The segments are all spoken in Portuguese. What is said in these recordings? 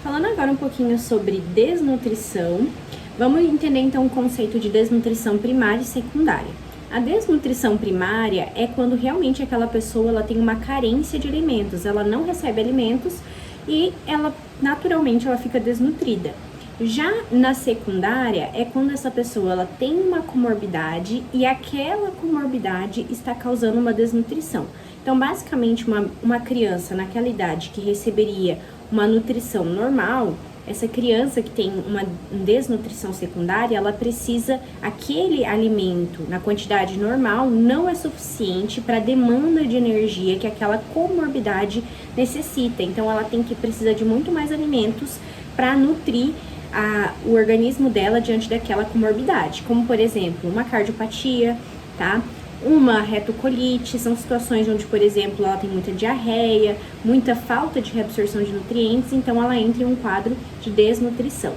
Falando agora um pouquinho sobre desnutrição, vamos entender então o conceito de desnutrição primária e secundária. A desnutrição primária é quando realmente aquela pessoa ela tem uma carência de alimentos, ela não recebe alimentos e ela naturalmente ela fica desnutrida. Já na secundária é quando essa pessoa ela tem uma comorbidade e aquela comorbidade está causando uma desnutrição. Então, basicamente, uma criança naquela idade que receberia uma nutrição normal, essa criança que tem uma desnutrição secundária, ela precisa, aquele alimento na quantidade normal não é suficiente para a demanda de energia que aquela comorbidade necessita. Então, ela precisa de muito mais alimentos para nutrir o organismo dela diante daquela comorbidade, como por exemplo, uma cardiopatia, tá? Uma retocolite, são situações onde, por exemplo, ela tem muita diarreia, muita falta de reabsorção de nutrientes, então ela entra em um quadro de desnutrição.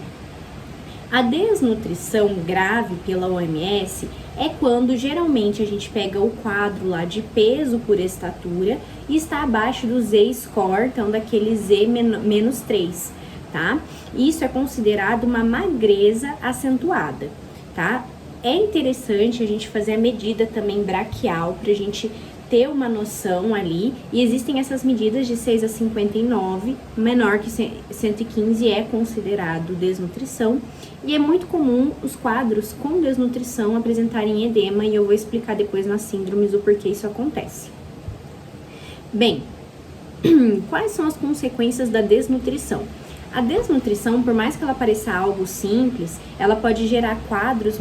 A desnutrição grave pela OMS é quando geralmente a gente pega o quadro lá de peso por estatura e está abaixo do Z-score, então daquele Z-3, tá? Isso é considerado uma magreza acentuada, tá? É interessante a gente fazer a medida também braquial para a gente ter uma noção ali. E existem essas medidas de 6 a 59, menor que 115 é considerado desnutrição. E é muito comum os quadros com desnutrição apresentarem edema e eu vou explicar depois nas síndromes o porquê isso acontece. Bem, quais são as consequências da desnutrição? A desnutrição, por mais que ela pareça algo simples, ela pode gerar quadros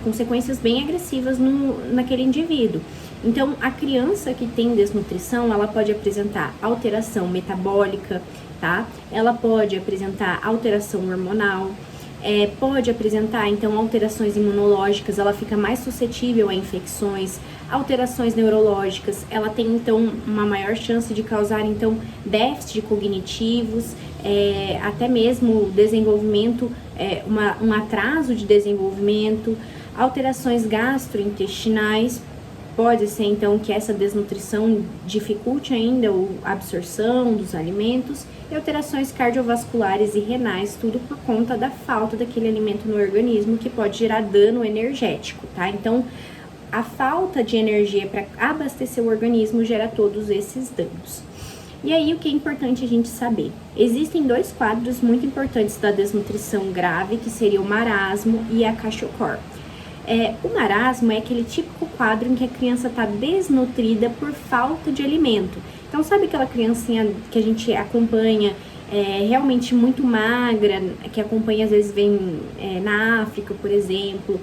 consequências bem agressivas naquele indivíduo. Então, a criança que tem desnutrição, ela pode apresentar alteração metabólica, tá? Ela pode apresentar alteração hormonal, pode apresentar, então, alterações imunológicas, ela fica mais suscetível a infecções, alterações neurológicas, ela tem, então, uma maior chance de causar, então, déficit cognitivos, até mesmo desenvolvimento, um atraso de desenvolvimento, alterações gastrointestinais. Pode ser, então, que essa desnutrição dificulte ainda a absorção dos alimentos e alterações cardiovasculares e renais, tudo por conta da falta daquele alimento no organismo, que pode gerar dano energético, tá? Então, a falta de energia para abastecer o organismo gera todos esses danos. E aí, o que é importante a gente saber? Existem dois quadros muito importantes da desnutrição grave, que seria o marasmo e a kwashiorkor. O marasmo é aquele típico quadro em que a criança está desnutrida por falta de alimento. Então, sabe aquela criancinha que a gente acompanha realmente muito magra, que acompanha, às vezes vem na África, por exemplo,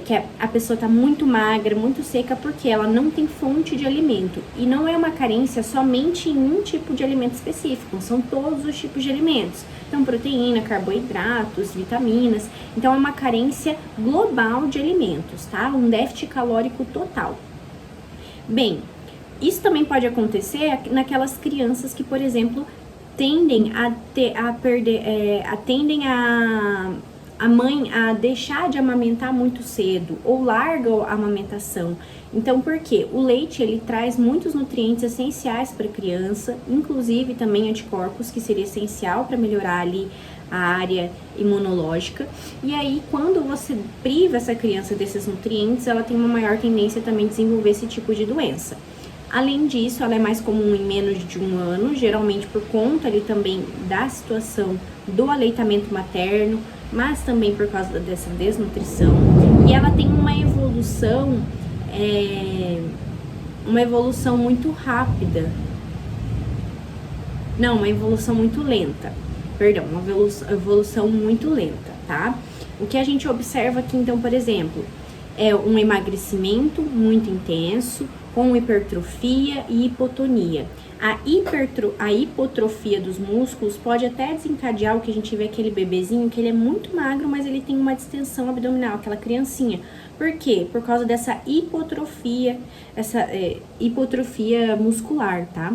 que a pessoa está muito magra, muito seca, porque ela não tem fonte de alimento. E não é uma carência somente em um tipo de alimento específico, são todos os tipos de alimentos. Então, proteína, carboidratos, vitaminas. Então, é uma carência global de alimentos, tá? Um déficit calórico total. Bem, isso também pode acontecer naquelas crianças que, por exemplo, tendem a mãe a deixar de amamentar muito cedo ou larga a amamentação. Então, por quê? O leite, ele traz muitos nutrientes essenciais para a criança, inclusive também anticorpos, que seria essencial para melhorar ali a área imunológica. E aí, quando você priva essa criança desses nutrientes, ela tem uma maior tendência também a desenvolver esse tipo de doença. Além disso, ela é mais comum em menos de 1 ano, geralmente por conta ali também da situação do aleitamento materno, mas também por causa dessa desnutrição. E ela tem uma evolução muito rápida. Não, uma evolução muito lenta. Perdão, uma evolução muito lenta, tá? O que a gente observa aqui, então, por exemplo, é um emagrecimento muito intenso, com hipertrofia e hipotonia. A hipotrofia dos músculos pode até desencadear o que a gente vê aquele bebezinho, que ele é muito magro, mas ele tem uma distensão abdominal, aquela criancinha. Por quê? Por causa dessa hipotrofia, hipotrofia muscular, tá?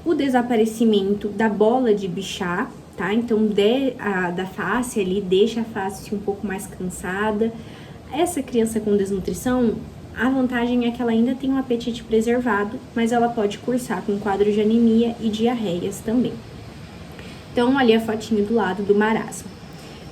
O desaparecimento da bola de Bichat, tá? Então, da face ali, deixa a face um pouco mais cansada. Essa criança com desnutrição, a vantagem é que ela ainda tem um apetite preservado, mas ela pode cursar com quadro de anemia e diarreias também. Então, ali a fotinho do lado do marasmo.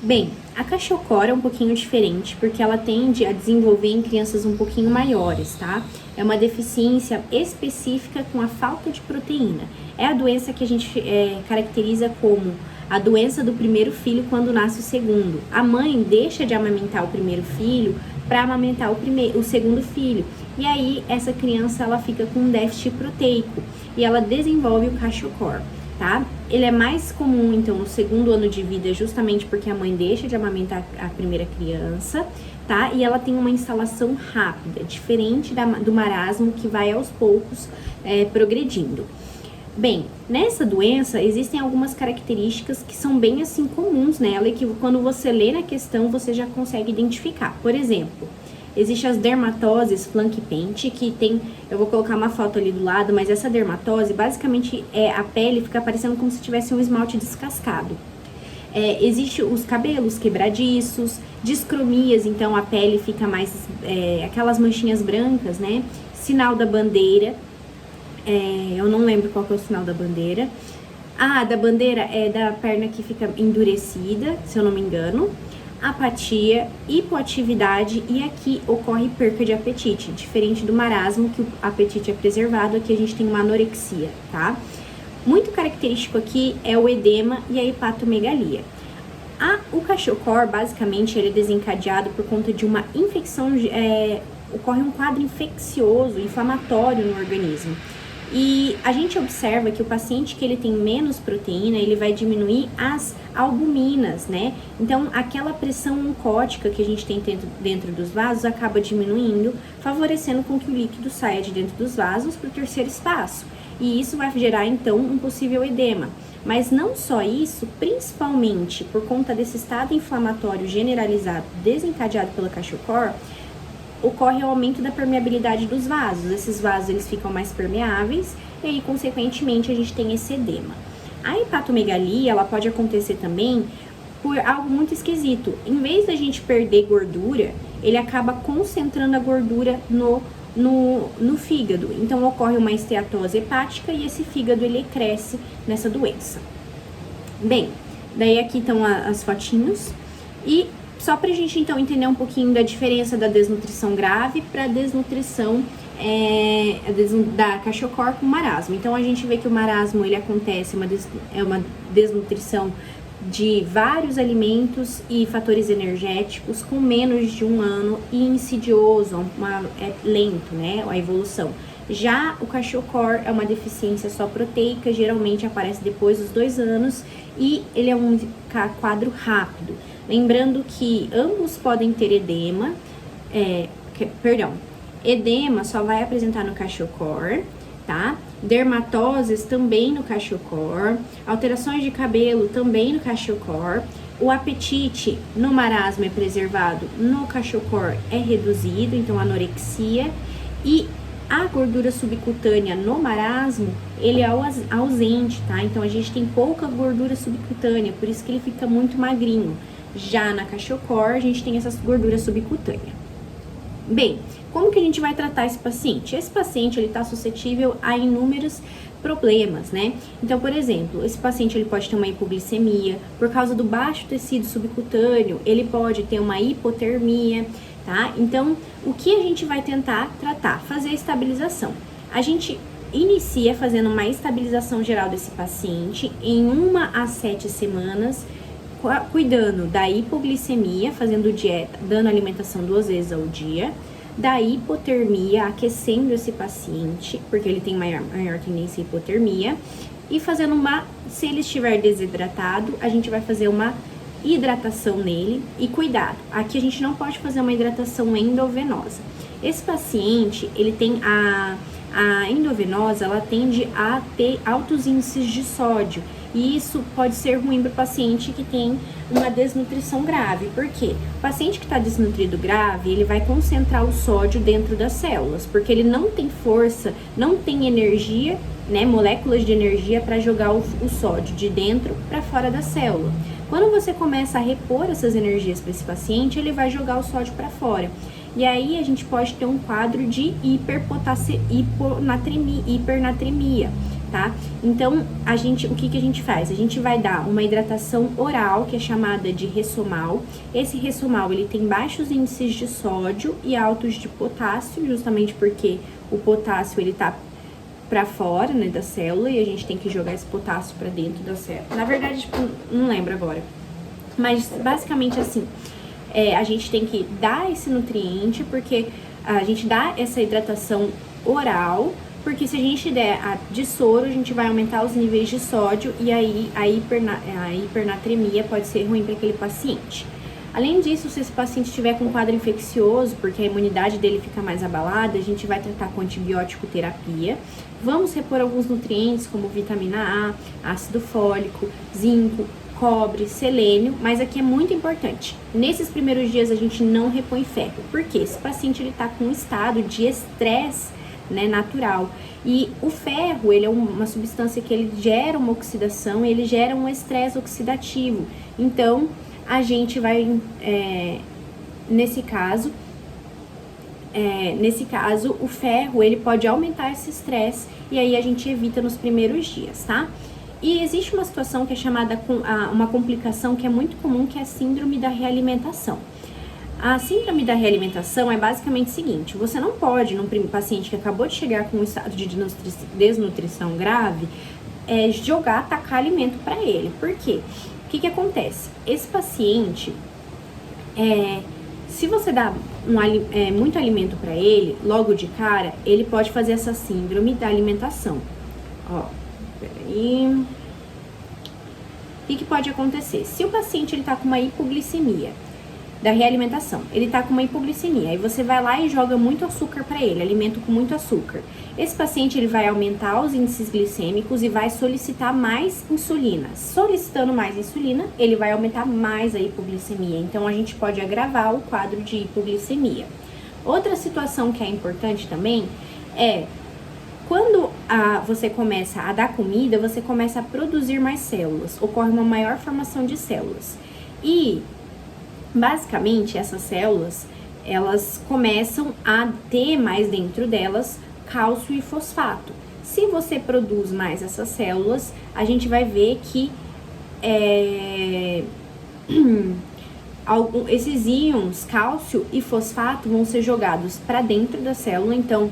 Bem, a cachocora é um pouquinho diferente, porque ela tende a desenvolver em crianças um pouquinho maiores, tá? É uma deficiência específica com a falta de proteína. É a doença que a gente caracteriza como a doença do primeiro filho quando nasce o segundo. A mãe deixa de amamentar o primeiro filho para amamentar o segundo filho. E aí, essa criança, ela fica com um déficit proteico e ela desenvolve o cachocor, tá? Ele é mais comum, então, no segundo ano de vida, justamente porque a mãe deixa de amamentar a primeira criança, tá? E ela tem uma instalação rápida, diferente do marasmo, que vai aos poucos progredindo. Bem, nessa doença, existem algumas características que são bem, assim, comuns nela e que quando você lê na questão, você já consegue identificar. Por exemplo, existem as dermatoses flanquipente, que tem, eu vou colocar uma foto ali do lado, mas essa dermatose, basicamente, a pele fica parecendo como se tivesse um esmalte descascado. Existem os cabelos quebradiços, discromias, então a pele fica mais, aquelas manchinhas brancas, né? Sinal da bandeira, eu não lembro qual que é o sinal da bandeira. Da bandeira é da perna que fica endurecida, se eu não me engano. Apatia, hipoatividade e aqui ocorre perca de apetite, diferente do marasmo, que o apetite é preservado, aqui a gente tem uma anorexia, tá? Muito característico aqui é o edema e a hepatomegalia. O cachocor, basicamente, ele é desencadeado por conta de uma infecção, ocorre um quadro infeccioso, inflamatório no organismo. E a gente observa que o paciente que ele tem menos proteína, ele vai diminuir as albuminas, né? Então, aquela pressão oncótica que a gente tem dentro dos vasos acaba diminuindo, favorecendo com que o líquido saia de dentro dos vasos para o terceiro espaço. E isso vai gerar, então, um possível edema. Mas não só isso, principalmente por conta desse estado inflamatório generalizado desencadeado pela cachocor, ocorre o aumento da permeabilidade dos vasos. Esses vasos, eles ficam mais permeáveis e aí, consequentemente, a gente tem esse edema. A hepatomegalia, ela pode acontecer também por algo muito esquisito. Em vez da gente perder gordura, ele acaba concentrando a gordura no fígado. Então, ocorre uma esteatose hepática e esse fígado, ele cresce nessa doença. Bem, daí aqui estão as fotinhos. E só pra gente, então, entender um pouquinho da diferença da desnutrição grave para a desnutrição da cachocor com marasmo. Então, a gente vê que o marasmo, ele acontece, é uma desnutrição de vários alimentos e fatores energéticos com menos de 1 ano e insidioso, é lento, né, a evolução. Já o cachocor é uma deficiência só proteica, geralmente aparece depois dos 2 anos e ele é um quadro rápido. Lembrando que ambos podem ter edema, edema só vai apresentar no cachocor, tá? Dermatoses também no cachocor, alterações de cabelo também no cachocor, o apetite no marasmo é preservado, no cachocor é reduzido, então anorexia, e a gordura subcutânea no marasmo, ele é ausente, tá? Então a gente tem pouca gordura subcutânea, por isso que ele fica muito magrinho. Já na cachocor, a gente tem essa gordura subcutânea. Bem, como que a gente vai tratar esse paciente? Esse paciente, ele tá suscetível a inúmeros problemas, né? Então, por exemplo, esse paciente, ele pode ter uma hipoglicemia, por causa do baixo tecido subcutâneo, ele pode ter uma hipotermia, tá? Então, o que a gente vai tentar tratar? Fazer a estabilização. A gente inicia fazendo uma estabilização geral desse paciente em 1 a 7 semanas, cuidando da hipoglicemia, fazendo dieta, dando alimentação 2 vezes ao dia, da hipotermia, aquecendo esse paciente, porque ele tem maior tendência à hipotermia, e fazendo se ele estiver desidratado, a gente vai fazer uma hidratação nele, e cuidado, aqui a gente não pode fazer uma hidratação endovenosa. Esse paciente, ele tem a endovenosa, ela tende a ter altos índices de sódio, e isso pode ser ruim para o paciente que tem uma desnutrição grave. Por quê? O paciente que está desnutrido grave, ele vai concentrar o sódio dentro das células, porque ele não tem força, não tem energia, né, moléculas de energia para jogar o sódio de dentro para fora da célula. Quando você começa a repor essas energias para esse paciente, ele vai jogar o sódio para fora. E aí a gente pode ter um quadro de hipernatremia, tá? Então, o que a gente faz? A gente vai dar uma hidratação oral, que é chamada de Ressomal. Esse Ressomal, ele tem baixos índices de sódio e altos de potássio, justamente porque o potássio, ele tá pra fora, né, da célula, e a gente tem que jogar esse potássio pra dentro da célula. Na verdade, tipo, não lembro agora. Mas, basicamente, assim, a gente tem que dar esse nutriente, porque a gente dá essa hidratação oral, porque se a gente der de soro, a gente vai aumentar os níveis de sódio e aí a hipernatremia pode ser ruim para aquele paciente. Além disso, se esse paciente estiver com um quadro infeccioso, porque a imunidade dele fica mais abalada, a gente vai tratar com antibiótico terapia. Vamos repor alguns nutrientes como vitamina A, ácido fólico, zinco, cobre, selênio, mas aqui é muito importante. Nesses primeiros dias a gente não repõe ferro, porque esse paciente ele tá com um estado de estresse, né, natural. E o ferro, ele é uma substância que ele gera uma oxidação, ele gera um estresse oxidativo. Então, a gente vai, nesse caso, o ferro, ele pode aumentar esse estresse e aí a gente evita nos primeiros dias, tá? E existe uma situação que é chamada, uma complicação que é muito comum, que é a síndrome da realimentação. A síndrome da realimentação é basicamente o seguinte: você não pode, num paciente que acabou de chegar com um estado de desnutrição grave, tacar alimento para ele. Por quê? O que acontece? Esse paciente, se você dá muito alimento para ele, logo de cara, ele pode fazer essa síndrome da alimentação. Ó, peraí. O que pode acontecer? Se o paciente ele tá com uma hipoglicemia da realimentação, ele tá com uma hipoglicemia, aí você vai lá e joga muito açúcar para ele, alimento com muito açúcar. Esse paciente ele vai aumentar os índices glicêmicos e vai solicitar mais insulina. Solicitando mais insulina, ele vai aumentar mais a hipoglicemia. Então a gente pode agravar o quadro de hipoglicemia. Outra situação que é importante também é quando você começa a dar comida, você começa a produzir mais células, ocorre uma maior formação de células. E basicamente, essas células, elas começam a ter mais dentro delas cálcio e fosfato. Se você produz mais essas células, a gente vai ver que esses íons, cálcio e fosfato, vão ser jogados para dentro da célula. Então,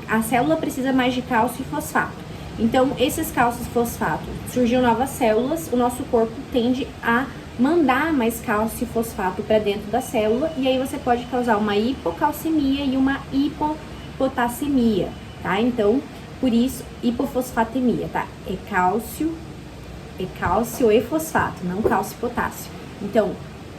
a célula precisa mais de cálcio e fosfato. Então, esses cálcios e fosfato, surgiu novas células, o nosso corpo tende a mandar mais cálcio e fosfato para dentro da célula, e aí você pode causar uma hipocalcemia e uma hipopotassemia, tá? Então, por isso, hipofosfatemia, tá? É cálcio e fosfato, não cálcio e potássio. Então,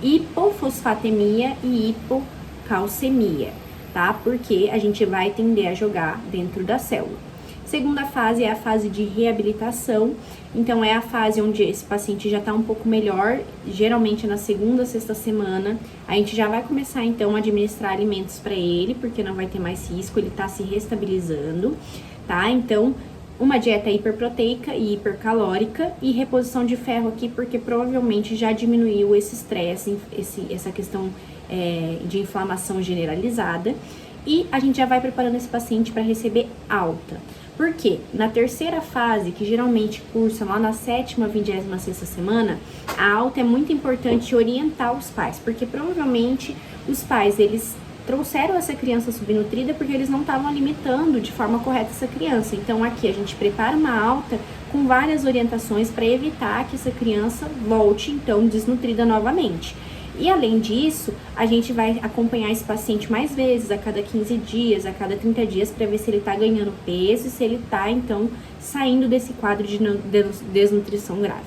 hipofosfatemia e hipocalcemia, tá? Porque a gente vai tender a jogar dentro da célula. Segunda fase é a fase de reabilitação. Então, é a fase onde esse paciente já tá um pouco melhor, geralmente na segunda, sexta semana. A gente já vai começar, então, a administrar alimentos para ele, porque não vai ter mais risco, ele tá se restabilizando, tá? Então, uma dieta hiperproteica e hipercalórica e reposição de ferro aqui, porque provavelmente já diminuiu esse estresse, essa questão de inflamação generalizada. E a gente já vai preparando esse paciente para receber alta. Por quê? Na terceira fase, que geralmente cursa lá na 7ª, 26ª semana, a alta é muito importante orientar os pais, porque provavelmente os pais, eles trouxeram essa criança subnutrida porque eles não estavam alimentando de forma correta essa criança. Então aqui a gente prepara uma alta com várias orientações para evitar que essa criança volte então desnutrida novamente. E além disso, a gente vai acompanhar esse paciente mais vezes, a cada 15 dias, a cada 30 dias, para ver se ele tá ganhando peso e se ele tá, então, saindo desse quadro de desnutrição grave.